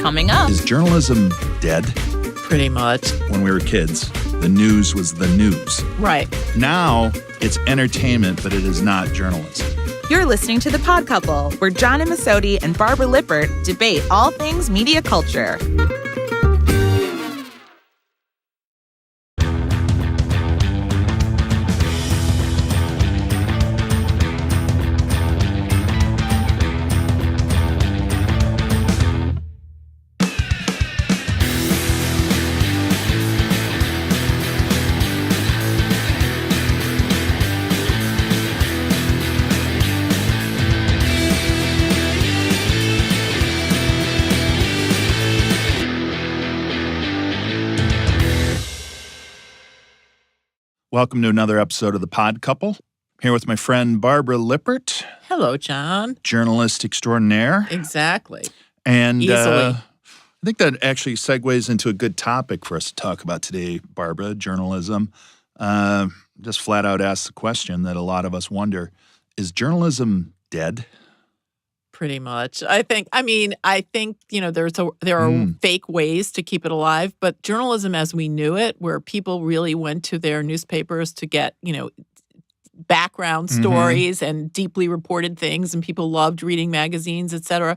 Coming up. Is journalism dead? Pretty much. When we were kids, the news was the news. Right. Now, it's entertainment, but it is not journalism. You're listening to The Pod Couple, where John Amisotti and Barbara Lippert debate all things media culture. Welcome to another episode of The Pod Couple. Here with my friend Barbara Lippert. Hello, John. Journalist extraordinaire. Exactly. And Easily. I think that actually segues into a good topic for us to talk about today, Barbara, journalism. Just flat out ask the question that a lot of us wonder, is journalism dead? Pretty much. I think, there are fake ways to keep it alive, but journalism as we knew it, where people really went to their newspapers to get, background stories and deeply reported things, and people loved reading magazines, et cetera.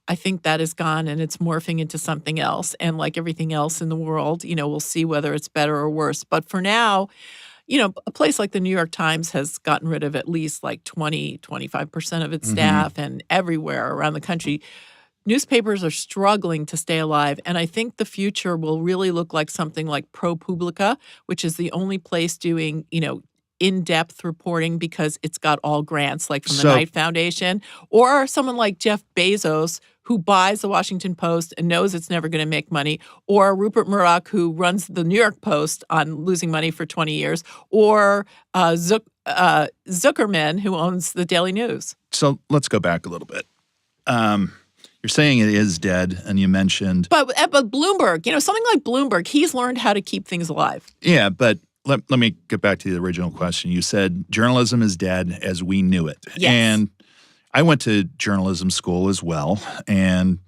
I think that is gone, and it's morphing into something else. And like everything else in the world, we'll see whether it's better or worse. But for now, a place like the New York Times has gotten rid of at least like 25% of its staff, and everywhere around the country, newspapers are struggling to stay alive. And I think the future will really look like something like ProPublica, which is the only place doing, in-depth reporting because it's got all grants, like from the Knight Foundation, or someone like Jeff Bezos, who buys the Washington Post and knows it's never going to make money, or Rupert Murdoch, who runs the New York Post on losing money for 20 years, or Zuckerman, who owns the Daily News. So let's go back a little bit. You're saying it is dead, and you mentioned... But Bloomberg, something like Bloomberg, he's learned how to keep things alive. Yeah, but let me get back to the original question. You said journalism is dead as we knew it. Yes. And I went to journalism school as well, and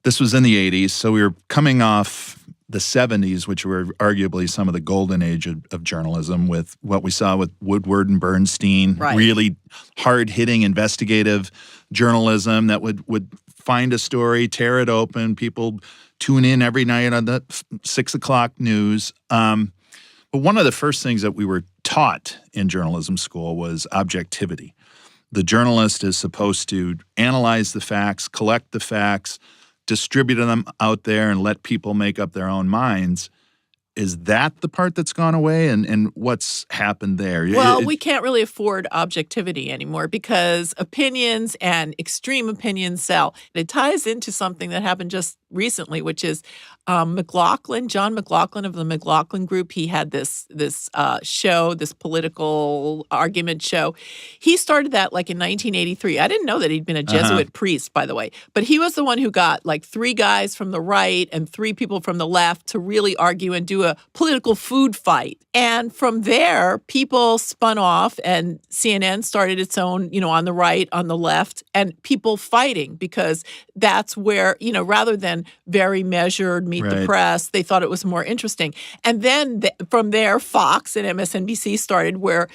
this was in the 80s, so we were coming off the 70s, which were arguably some of the golden age of journalism, with what we saw with Woodward and Bernstein, really hard-hitting investigative journalism that would find a story, tear it open, people tune in every night on the 6 o'clock news. But one of the first things that we were taught in journalism school was objectivity. The journalist is supposed to analyze the facts, collect the facts, distribute them out there, and let people make up their own minds. Is that the part that's gone away, and what's happened there? Well, we can't really afford objectivity anymore because opinions and extreme opinions sell. It ties into something that happened just recently, which is John McLaughlin of the McLaughlin Group. He had this show, this political argument show. He started that like in 1983. I didn't know that he'd been a Jesuit priest, by the way. But he was the one who got like 3 guys from the right and 3 people from the left to really argue and do a political food fight. And from there, people spun off, and CNN started its own, on the right, on the left, and people fighting because that's where, rather than very measured, meet the press, they thought it was more interesting. And then from there, Fox and MSNBC started, where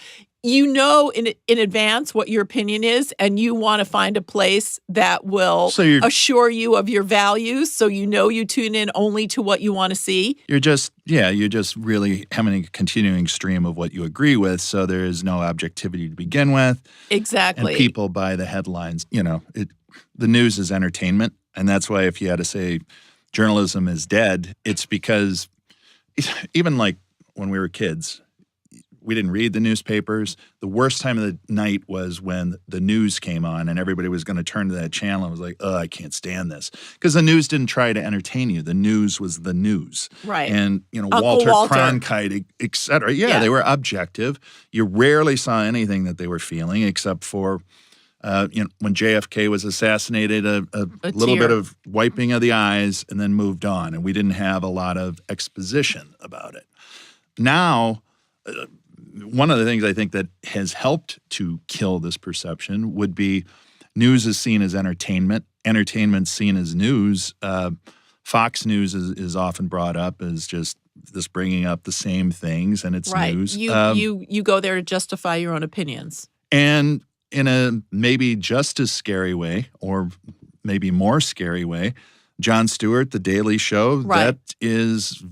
in advance what your opinion is, and you want to find a place that will assure you of your values, so you tune in only to what you want to see. You're just really having a continuing stream of what you agree with, so there is no objectivity to begin with. Exactly. And people buy the headlines. The news is entertainment, and that's why if you had to say journalism is dead, it's because even like when we were kids, we didn't read the newspapers. The worst time of the night was when the news came on and everybody was going to turn to that channel and was like, oh, I can't stand this. Because the news didn't try to entertain you. The news was the news. Right. And, Walter Cronkite, et cetera. Yeah, they were objective. You rarely saw anything that they were feeling except for, when JFK was assassinated, a little bit of wiping of the eyes and then moved on. And we didn't have a lot of exposition about it. Now, one of the things I think that has helped to kill this perception would be news is seen as entertainment. Entertainment's seen as news. Fox News is often brought up as just this bringing up the same things, and it's Right. news. You go there to justify your own opinions. And in a maybe just as scary way, or maybe more scary way, Jon Stewart, The Daily Show, Right. that is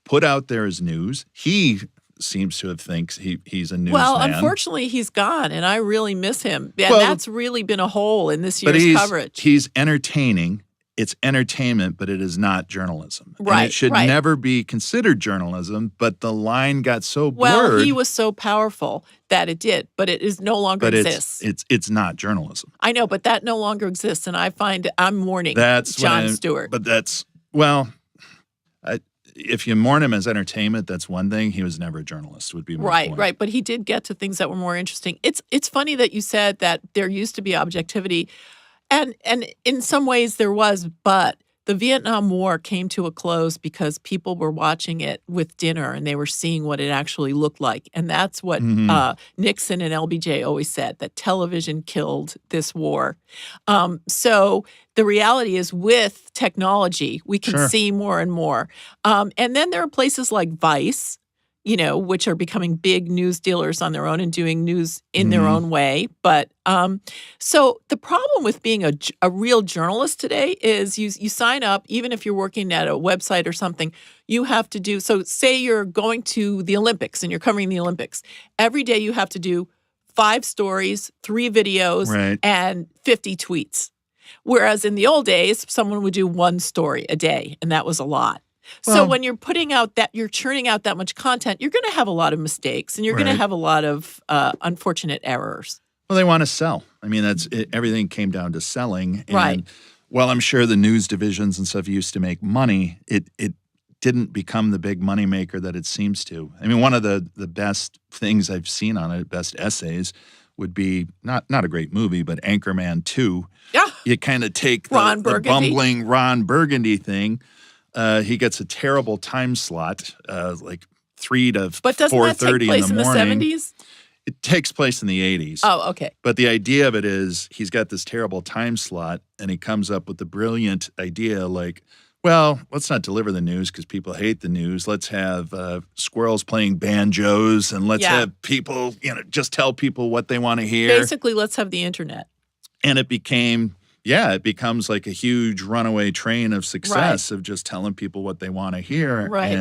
put out there as news. He seems to have thinks he's a newsman. Well, unfortunately, he's gone, and I really miss him. And Well, that's really been a hole in this but year's coverage. he's entertaining. It's entertainment, but it is not journalism. And Right, it should right. never be considered journalism, but the line got so Well, blurred. he was so powerful that it did, but it is no longer but exists. it's not journalism. I know, but that no longer exists, and I find I'm mourning That's Jon Stewart. But that's if you mourn him as entertainment, that's one thing. He was never a journalist. Would be my Right, point. right. But he did get to things that were more interesting. It's funny that you said that there used to be objectivity, and in some ways there was, but the Vietnam War came to a close because people were watching it with dinner and they were seeing what it actually looked like. And that's what Nixon and LBJ always said, that television killed this war. So the reality is with technology, we can Sure. see more and more. And then there are places like Vice, which are becoming big news dealers on their own and doing news in their own way. But so the problem with being a real journalist today is you sign up, even if you're working at a website or something, you have to do, so say you're going to the Olympics and you're covering the Olympics. Every day you have to do 5 stories, 3 videos, Right. and 50 tweets. Whereas in the old days, someone would do 1 story a day, and that was a lot. So Well- when you're you're churning out that much content, you're going to have a lot of mistakes and you're going Right. to have a lot of unfortunate errors. Well, they want to sell. I mean, that's it, everything came down to selling. And Right. while I'm sure the news divisions and stuff used to make money, it didn't become the big money maker that it seems to. I mean, one of the best things I've seen on it, best essays, would be not a great movie, but Anchorman 2. Yeah. You kind of take Ron the Burgundy. bumbling Ron Burgundy thing. He gets a terrible time slot, like 3 to But doesn't that take 4:30 place in the in the morning. 70s? It takes place in the 80s. Oh, okay. But the idea of it is he's got this terrible time slot and he comes up with the brilliant idea like, well, let's not deliver the news because people hate the news. Let's have squirrels playing banjos and let's Yeah. have people, just tell people what they want to hear. Basically, let's have the internet. And it becomes like a huge runaway train of success of just telling people what they want to hear. Right.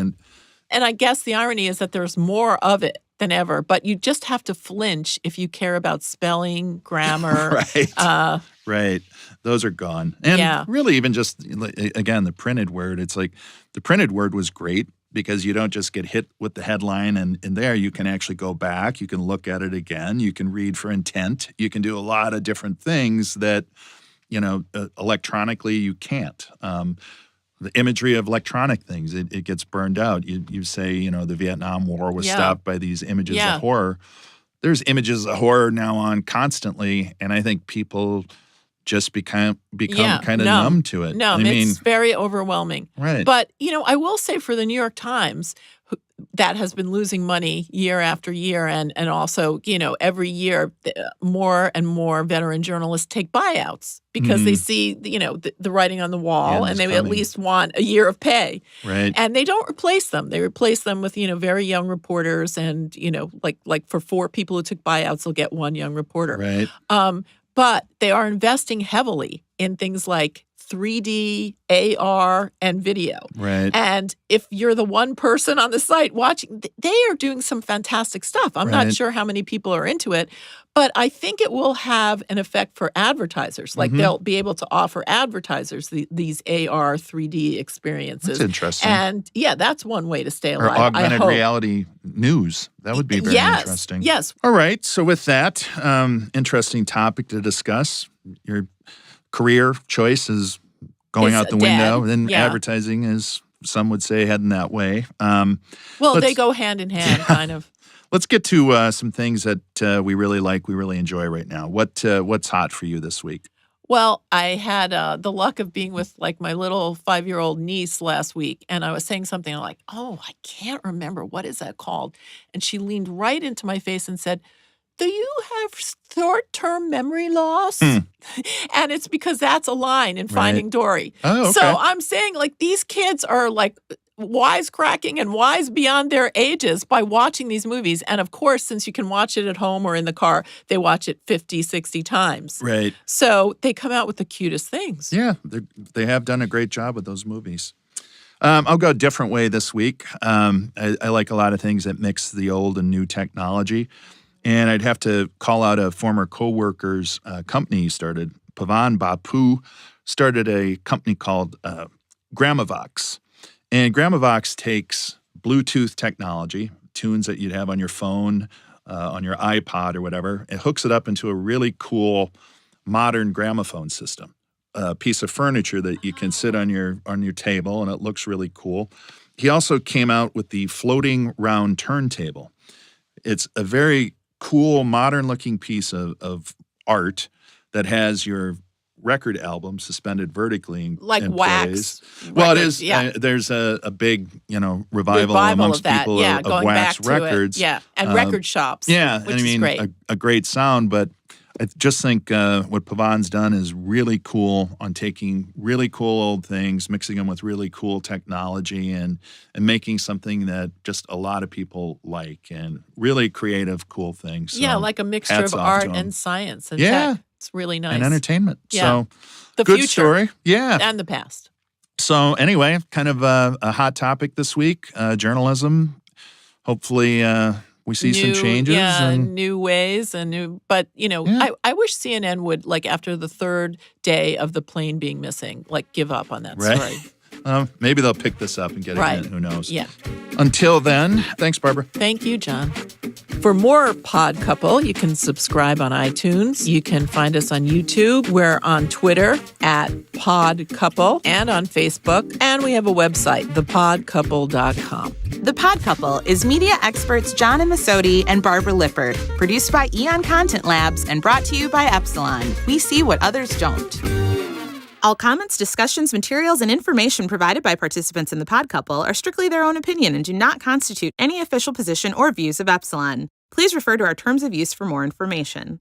And I guess the irony is that there's more of it than ever, but you just have to flinch if you care about spelling, grammar. Right. Right. Those are gone. And Yeah. really even just, again, the printed word, it's like the printed word was great because you don't just get hit with the headline and there you can actually go back. You can look at it again. You can read for intent. You can do a lot of different things that, electronically you can't. The imagery of electronic things, it gets burned out. You say, the Vietnam War was Yeah. stopped by these images Yeah. of horror. There's images of horror now on constantly, and I think people just become kind of numb to it. No, I mean, it's very overwhelming. right. But, I will say for the New York Times, that has been losing money year after year. And also, every year, more and more veteran journalists take buyouts because they see, the writing on the wall Yeah, and it's they at coming. least want a year of pay. Right. And they don't replace them. They replace them with, very young reporters. And, like for 4 people who took buyouts, they'll get 1 young reporter. Right. But they are investing heavily in things like 3D, AR, and video. Right. And if you're the one person on the site watching, they are doing some fantastic stuff. I'm not Right. sure how many people are into it, but I think it will have an effect for advertisers. Like Mm-hmm. they'll be able to offer advertisers these AR, 3D experiences. That's interesting. And that's one way to stay Or alive. I augmented hope. reality news. That would be very Yes, interesting. yes. All right. So with that, interesting topic to discuss. Your career choice is going It's out the window. dead. And Yeah. advertising is, some would say, heading that way. Well, let's- they go hand in hand, kind of. Let's get to some things that we really like, we really enjoy right now. What's hot for you this week? Well, I had the luck of being with like my little 5-year-old niece last week, and I was saying something I'm like, oh, I can't remember. What is that called? And she leaned right into my face and said, do you have short-term memory loss? And it's because that's a line in Finding Dory. Oh, okay. So I'm saying, like, these kids are, like, wisecracking and wise beyond their ages by watching these movies. And, of course, since you can watch it at home or in the car, they watch it 50, 60 times. Right. So they come out with the cutest things. Yeah, they have done a great job with those movies. I'll go a different way this week. I like a lot of things that mix the old and new technology. And I'd have to call out a former coworker's company he started. Pavan Bapu started a company called Gramavox. And Gramavox takes Bluetooth technology, tunes that you'd have on your phone, on your iPod or whatever. It hooks it up into a really cool modern gramophone system. A piece of furniture that you can sit on your table, and it looks really cool. He also came out with the floating round turntable. It's a very cool, modern-looking piece of art that has your record album suspended vertically like in wax. place. Well, it is. Yeah. There's a big, revival amongst of that. people Yeah, of going wax back to records. it. Yeah, and record shops. Yeah, which I mean, is great. a great sound, but I just think what Pavan's done is really cool on taking really cool old things, mixing them with really cool technology, and making something that just a lot of people like, and really creative, cool things. So yeah, like a mixture hats of off art to 'em. and science and Yeah. tech. It's really nice. And entertainment. Yeah. So The good future. story. Yeah. And the past. So anyway, kind of a hot topic this week, journalism. Hopefully we see some changes. Yeah, and new ways but Yeah. I wish CNN would, like, after the third day of the plane being missing, like, give up on that Right. story. maybe they'll pick this up and get Right. it in. Who knows? Yeah. Until then, thanks, Barbara. Thank you, John. For more Pod Couple, you can subscribe on iTunes. You can find us on YouTube. We're on Twitter at Pod Couple and on Facebook. And we have a website, thepodcouple.com. The Pod Couple is media experts John Amisotti and Barbara Lippert, produced by Eon Content Labs and brought to you by Epsilon. We see what others don't. All comments, discussions, materials, and information provided by participants in the Pod Couple are strictly their own opinion and do not constitute any official position or views of Epsilon. Please refer to our terms of use for more information.